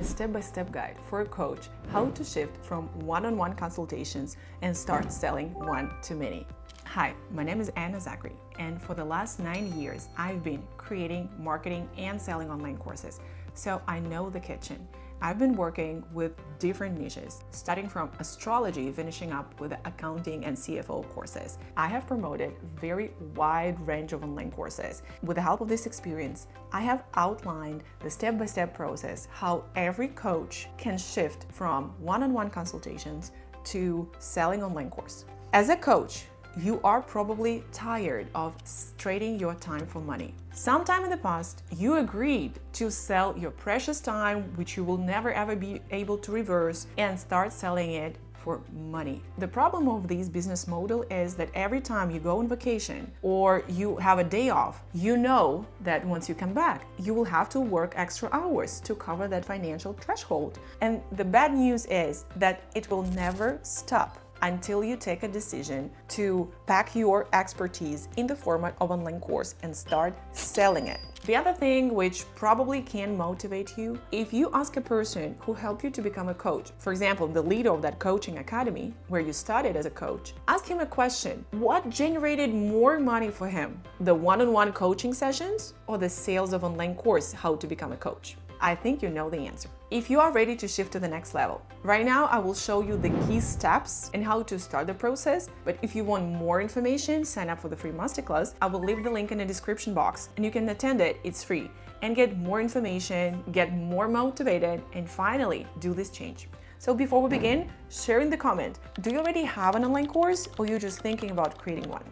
a step-by-step guide for a coach how to shift from one-on-one consultations and start selling one-to-many. Hi, my name is Anna Zakkery, and for the last 9 years, I've been creating, marketing, and selling online courses. So I know the kitchen. I've been working with different niches, starting from astrology, finishing up with accounting and CFO courses. I have promoted a very wide range of online courses. With the help of this experience, I have outlined the step-by-step process how every coach can shift from one-on-one consultations to selling online course. As a coach, you are probably tired of trading your time for money. Sometime in the past, you agreed to sell your precious time, which you will never ever be able to reverse, and start selling it for money. The problem of this business model is that every time you go on vacation or you have a day off, you know that once you come back, you will have to work extra hours to cover that financial threshold. And the bad news is that it will never stop until you take a decision to pack your expertise in the format of online course and start selling it. The other thing which probably can motivate you, if you ask a person who helped you to become a coach, for example, the leader of that coaching academy where you started as a coach, ask him a question. What generated more money for him? The one-on-one coaching sessions or the sales of online course, how to become a coach? I think you know the answer. If you are ready to shift to the next level, right now I will show you the key steps and how to start the process. But if you want more information, sign up for the free masterclass. I will leave the link in the description box and you can attend it. It's free and get more information, get more motivated, and finally do this change. So before we begin, share in the comment, do you already have an online course or you're just thinking about creating one?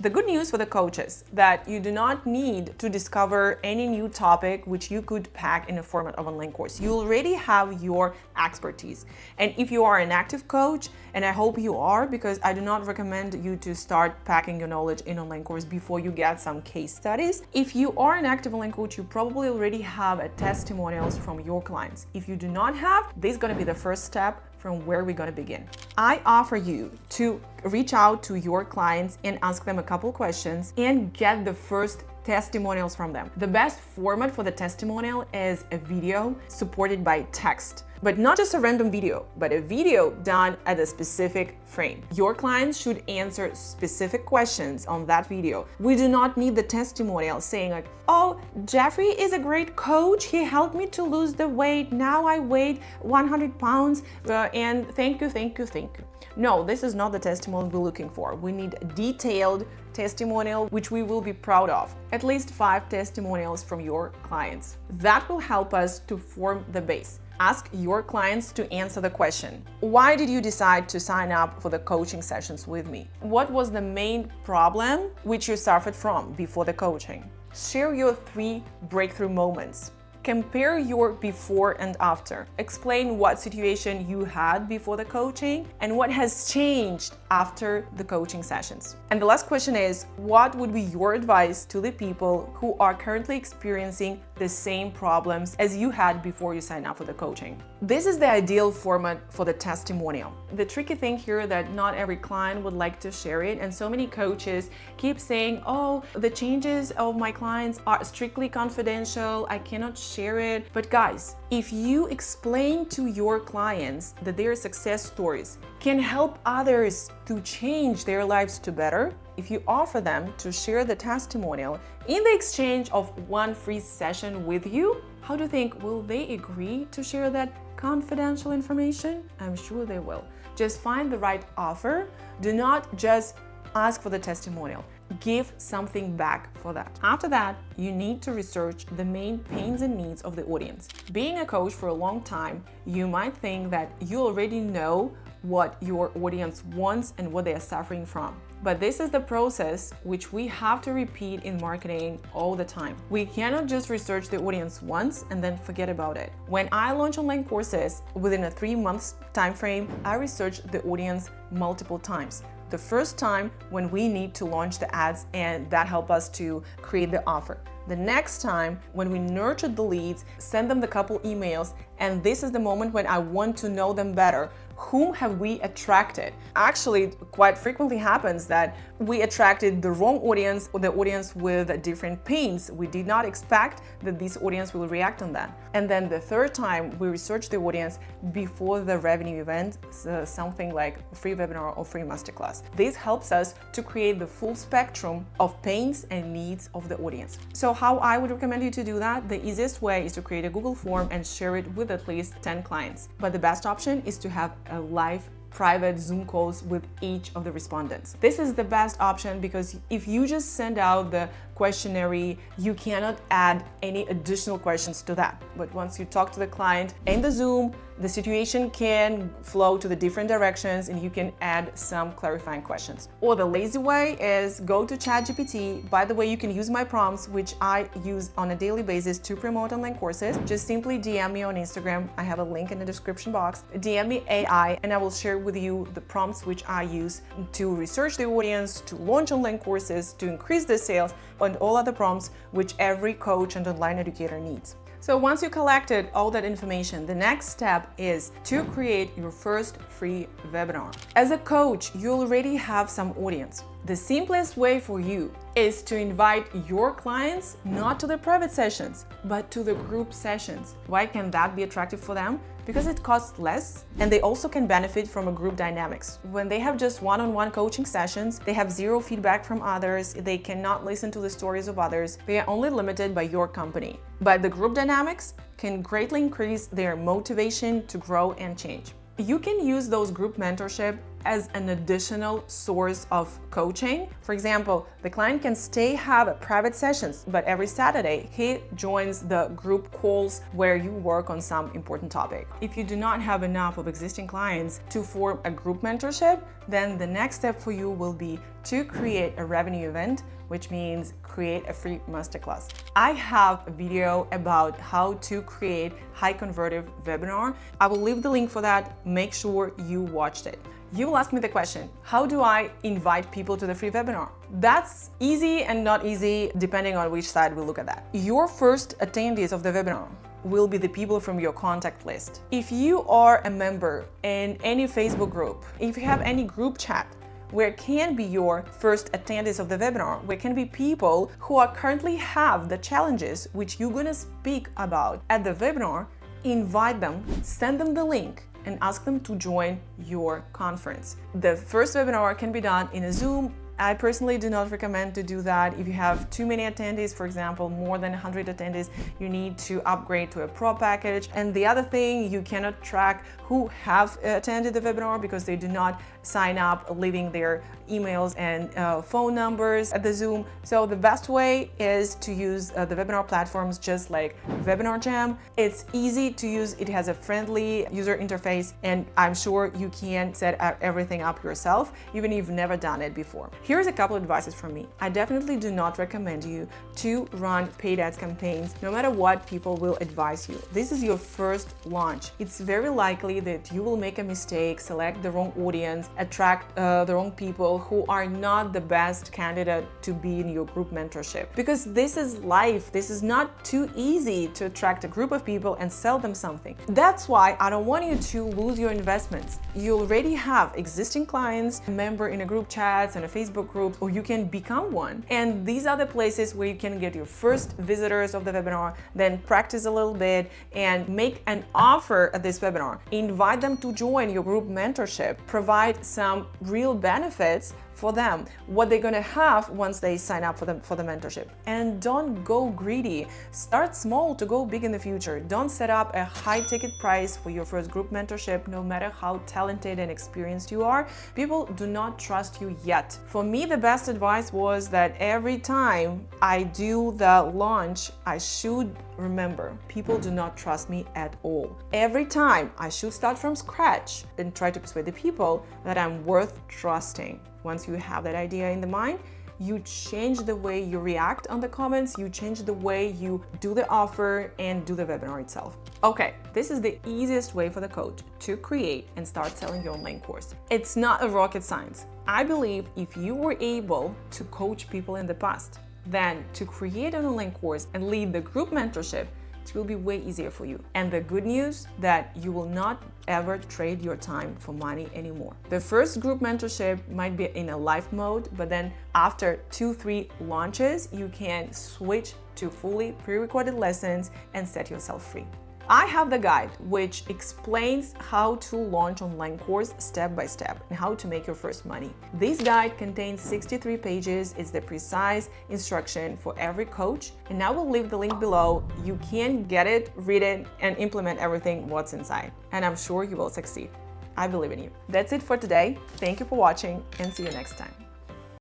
The good news for the coaches that you do not need to discover any new topic which you could pack in a format of online course. You already have your expertise. And if you are an active coach, and I hope you are, because I do not recommend you to start packing your knowledge in online course before you get some case studies. If you are an active online coach, you probably already have testimonials from your clients. If you do not have, this is going to be the first step from where we're going to begin. I offer you to reach out to your clients and ask them a couple questions and get the first testimonials from them. The best format for the testimonial is a video supported by text. But not just a random video, but a video done at a specific frame. Your clients should answer specific questions on that video. We do not need the testimonial saying like, oh, Jeffrey is a great coach. He helped me to lose the weight. Now I weighed 100 pounds and thank you, thank you, thank you. No, this is not the testimonial we're looking for. We need a detailed testimonial, which we will be proud of. At least 5 testimonials from your clients. That will help us to form the base. Ask your clients to answer the question, why did you decide to sign up for the coaching sessions with me? What was the main problem which you suffered from before the coaching? Share your 3 breakthrough moments. Compare your before and after. Explain what situation you had before the coaching and what has changed after the coaching sessions. And the last question is, what would be your advice to the people who are currently experiencing the same problems as you had before you signed up for the coaching? This is the ideal format for the testimonial. The tricky thing here that not every client would like to share it, and so many coaches keep saying, oh, the changes of my clients are strictly confidential, I cannot share it. But guys, if you explain to your clients that their success stories can help others to change their lives to better, if you offer them to share the testimonial in the exchange of one free session with you, how do you think, will they agree to share that confidential information? I'm sure they will. Just find the right offer. Do not just ask for the testimonial. Give something back for that. After that, you need to research the main pains and needs of the audience. Being a coach for a long time, you might think that you already know what your audience wants and what they are suffering from. But this is the process which we have to repeat in marketing all the time. We cannot just research the audience once and then forget about it. When I launch online courses, within a 3 months time frame, I research the audience multiple times. The first time when we need to launch the ads and that help us to create the offer. The next time when we nurture the leads, send them the couple emails, and this is the moment when I want to know them better. Whom have we attracted? Actually, quite frequently happens that we attracted the wrong audience or the audience with different pains. We did not expect that this audience will react on that. And then the third time, we research the audience before the revenue event, so something like a free webinar or free masterclass. This helps us to create the full spectrum of pains and needs of the audience. So how I would recommend you to do that? The easiest way is to create a Google form and share it with at least 10 clients. But the best option is to have a live private Zoom calls with each of the respondents. This is the best option because if you just send out the questionnaire, you cannot add any additional questions to that. But once you talk to the client in the Zoom, the situation can flow to the different directions and you can add some clarifying questions. Or the lazy way is go to ChatGPT. By the way, you can use my prompts, which I use on a daily basis to promote online courses. Just simply DM me on Instagram. I have a link in the description box. DM me AI and I will share with you the prompts which I use to research the audience, to launch online courses, to increase the sales, and all other prompts which every coach and online educator needs. So once you collected all that information, the next step is to create your first free webinar. As a coach, you already have some audience. The simplest way for you is to invite your clients not to the private sessions, but to the group sessions. Why can that be attractive for them? Because it costs less and they also can benefit from a group dynamics. When they have just one-on-one coaching sessions, they have zero feedback from others, they cannot listen to the stories of others, they are only limited by your company. But the group dynamics can greatly increase their motivation to grow and change. You can use those group mentorship as an additional source of coaching. For example, the client can have private sessions, but every Saturday he joins the group calls where you work on some important topic. If you do not have enough of existing clients to form a group mentorship, then the next step for you will be to create a revenue event, which means create a free masterclass. I have a video about how to create high convertive webinar. I will leave the link for that. Make sure you watched it. You will ask me the question, how do I invite people to the free webinar? That's easy and not easy depending on which side we look at that. Your first attendees of the webinar will be the people from your contact list. If you are a member in any Facebook group, if you have any group chat, where can be your first attendees of the webinar, where can be people who are currently have the challenges which you're gonna speak about at the webinar, invite them, send them the link, and ask them to join your conference. The first webinar can be done in a Zoom. I personally do not recommend to do that. If you have too many attendees, for example, more than 100 attendees, you need to upgrade to a pro package. And the other thing, you cannot track who have attended the webinar because they do not sign up, leaving their emails and phone numbers at the Zoom. So the best way is to use the webinar platforms just like Webinar Jam. It's easy to use, it has a friendly user interface, and I'm sure you can set everything up yourself, even if you've never done it before. Here's a couple of advices from me. I definitely do not recommend you to run paid ads campaigns, no matter what people will advise you. This is your first launch. It's very likely that you will make a mistake, select the wrong audience, attract the wrong people who are not the best candidate to be in your group mentorship. Because this is life. This is not too easy to attract a group of people and sell them something. That's why I don't want you to lose your investments. You already have existing clients, a member in a group chats and a Facebook group, or you can become one. And these are the places where you can get your first visitors of the webinar, then practice a little bit and make an offer at this webinar. Invite them to join your group mentorship, provide some real benefits for them, what they're gonna have once they sign up for the mentorship. And don't go greedy. Start small to go big in the future. Don't set up a high ticket price for your first group mentorship, no matter how talented and experienced you are. People do not trust you yet. For me, the best advice was that every time I do the launch, I should remember, people do not trust me at all. Every time I should start from scratch and try to persuade the people that I'm worth trusting. Once you have that idea in the mind, you change the way you react on the comments, you change the way you do the offer and do the webinar itself. Okay, this is the easiest way for the coach to create and start selling your online course. It's not a rocket science. I believe if you were able to coach people in the past, Then to create an online course and lead the group mentorship, it will be way easier for you. And the good news that you will not ever trade your time for money anymore. The first group mentorship might be in a live mode, but then after 2-3 launches, you can switch to fully pre-recorded lessons and set yourself free. I have the guide which explains how to launch online course step by step and how to make your first money. This guide contains 63 pages. It's the precise instruction for every coach, and I will leave the link below. You can get it, read it, and implement everything what's inside. And I'm sure you will succeed. I believe in you. That's it for today. Thank you for watching, and see you next time.